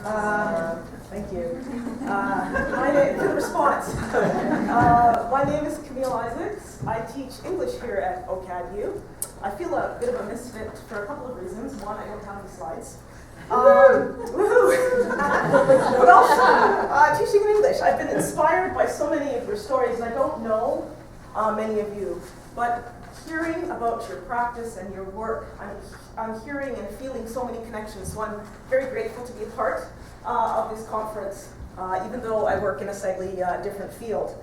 Thank you. Good response. My name is Camille A Isaacs. I teach English here at OCAD U. I feel a bit of a misfit for a couple of reasons. One, I don't have any slides. But also, teaching in English. I've been inspired by so many of your stories, and I don't know many of you, but hearing about your practice and your work, I'm hearing and feeling so many connections. So I'm very grateful to be a part of this conference, even though I work in a slightly different field.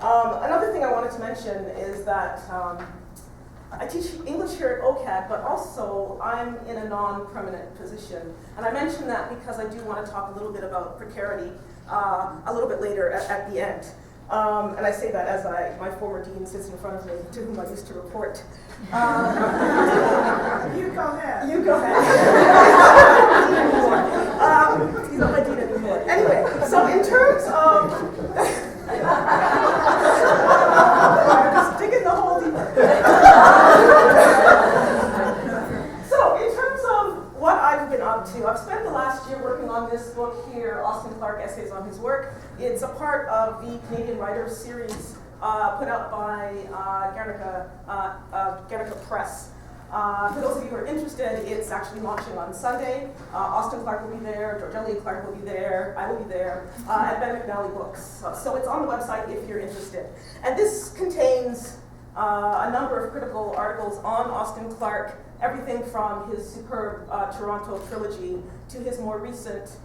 Another thing I wanted to mention is that I teach English here at OCAD, but also I'm in a non-permanent position. And I mention that because I do want to talk a little bit about precarity a little bit later at the end. And I say that as my former dean sits in front of me, to whom I used to report. You go ahead. You go ahead. He's not my dean anymore. Anyway, so in terms of... I'm just digging the hole deeper. So in terms of what I've been up to, I've spent the last year working on this book here, Austin Clarke Essays on His Work. It's a part of the Canadian Writers series put out by Guernica Press. For those of you who are interested, it's actually launching on Sunday. Austin Clarke will be there, George Eliot Clarke will be there, I will be there, at Ben McNally Books. So it's on the website if you're interested. And this contains a number of critical articles on Austin Clarke, everything from his superb Toronto trilogy to his more recent,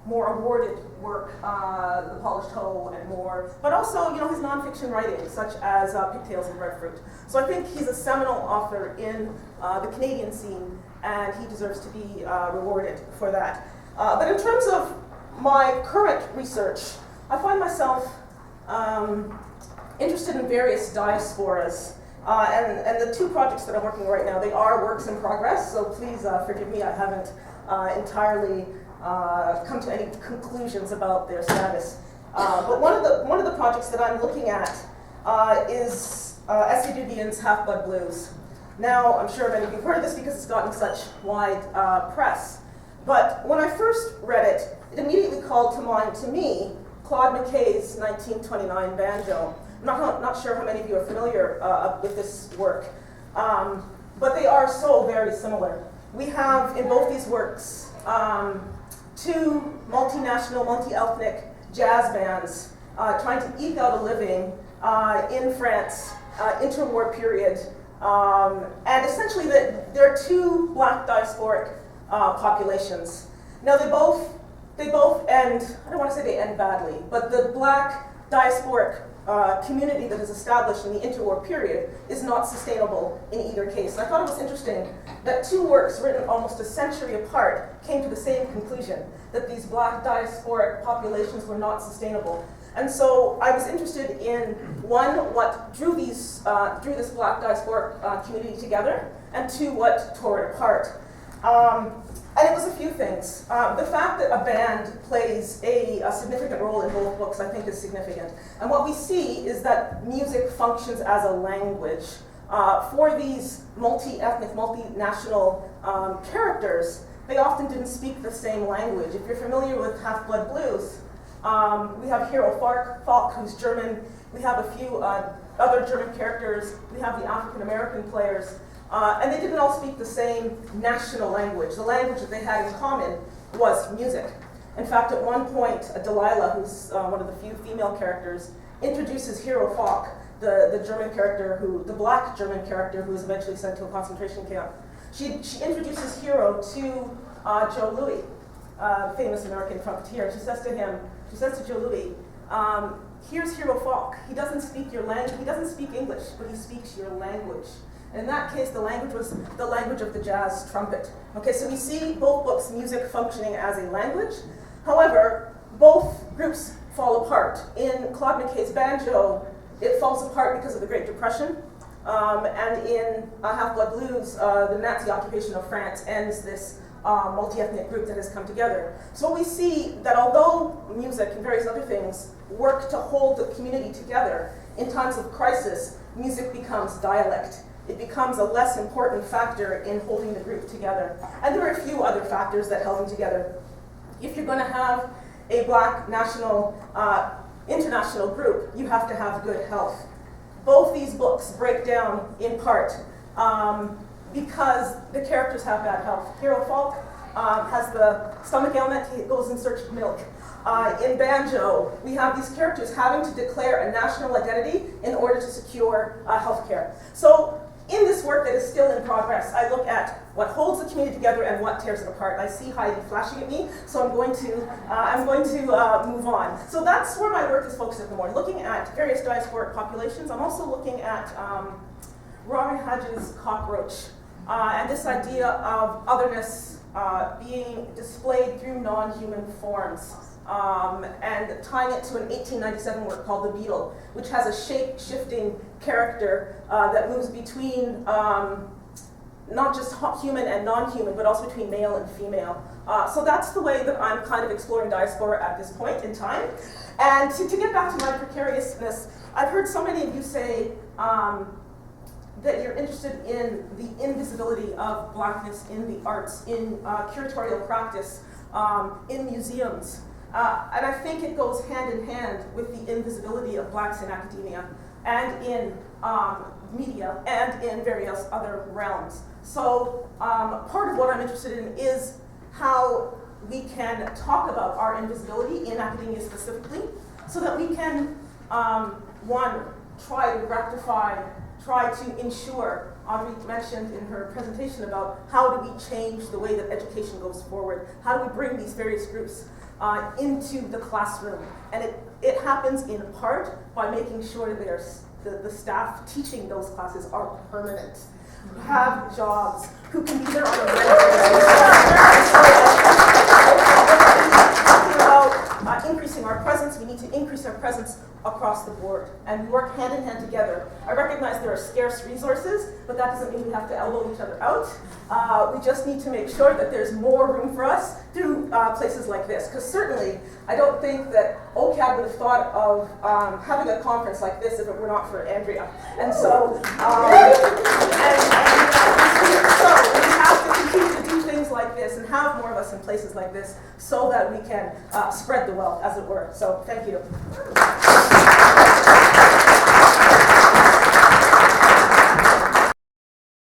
more awarded work, The Polished Hoe and more, but also, his nonfiction writing, such as Pigtails and Breadfruit. So I think he's a seminal author in the Canadian scene, and he deserves to be rewarded for that. But in terms of my current research, I find myself interested in various diasporas. And the two projects that I'm working on right now, they are works in progress, so please forgive me, I haven't entirely come to any conclusions about their status. But one of the projects that I'm looking at is S.A. Dubian's Half-Blood Blues. Now, I'm sure many of you have heard of this because it's gotten such wide press. But when I first read it, it immediately called to mind, to me, Claude McKay's 1929 banjo. I'm not sure how many of you are familiar with this work, but they are so very similar. We have in both these works two multinational, multi-ethnic jazz bands trying to eke out a living in France, interwar period, and essentially they're two black diasporic populations. Now they both end, I don't want to say they end badly, but the black diasporic community that is established in the interwar period is not sustainable in either case. And I thought it was interesting that two works written almost a century apart came to the same conclusion, that these black diasporic populations were not sustainable. And so I was interested in, one, what drew this black diasporic community together, and two, what tore it apart. And it was a few things. The fact that a band plays a significant role in both books, I think, is significant. And what we see is that music functions as a language. For these multi-ethnic, multinational characters, they often didn't speak the same language. If you're familiar with Half-Blood Blues, we have Hero Falk, who's German. We have a few other German characters. We have the African-American players. And they didn't all speak the same national language. The language that they had in common was music. In fact, at one point, Delilah, who's one of the few female characters, introduces Hero Falk, the German character, the black German character who was eventually sent to a concentration camp. She introduces Hero to Joe Louis, famous American trumpeter. She says to Joe Louis, here's Hero Falk. He doesn't speak your language. He doesn't speak English, but he speaks your language. And in that case, the language was the language of the jazz trumpet. Okay, so we see both books, music functioning as a language. However, both groups fall apart. In Claude McKay's banjo, it falls apart because of the Great Depression. And in Half-Blood Blues, the Nazi occupation of France ends this multi-ethnic group that has come together. So we see that although music and various other things work to hold the community together, in times of crisis, music becomes dialect. it becomes a less important factor in holding the group together. And there are a few other factors that held them together. If you're going to have a Black national, international group, you have to have good health. Both these books break down in part because the characters have bad health. Hero Falk has the stomach ailment, he goes in search of milk. In Banjo, we have these characters having to declare a national identity in order to secure health care. So in this work that is still in progress, I look at what holds the community together and what tears it apart. I see Heidi flashing at me, so I'm going to move on. So that's where my work is focused at the moment, looking at various diasporic populations. I'm also looking at Rory Hodge's cockroach and this idea of otherness being displayed through non-human forms. And tying it to an 1897 work called The Beetle, which has a shape-shifting character that moves between not just human and non-human, but also between male and female. So that's the way that I'm kind of exploring diaspora at this point in time. And to get back to my precariousness, I've heard so many of you say that you're interested in the invisibility of Blackness in the arts, in curatorial practice, in museums. And I think it goes hand in hand with the invisibility of Blacks in academia and in media and in various other realms. So part of what I'm interested in is how we can talk about our invisibility in academia specifically so that we can, one, try to rectify, try to ensure, Audrey mentioned in her presentation about how do we change the way that education goes forward, how do we bring these various groups into the classroom. And it happens in part by making sure the staff teaching those classes are permanent, who have jobs, who can be there on a about increasing our presence. We need to increase our presence across the board, and we work hand in hand together. I recognize there are scarce resources, but that doesn't mean we have to elbow each other out. We just need to make sure that there's more room for us through places like this, because certainly I don't think that OCAD would have thought of having a conference like this if it were not for Andrea. And so, so we have to continue to do things like this and have more of us in places like this so that we can spread the wealth, as it were. So thank you.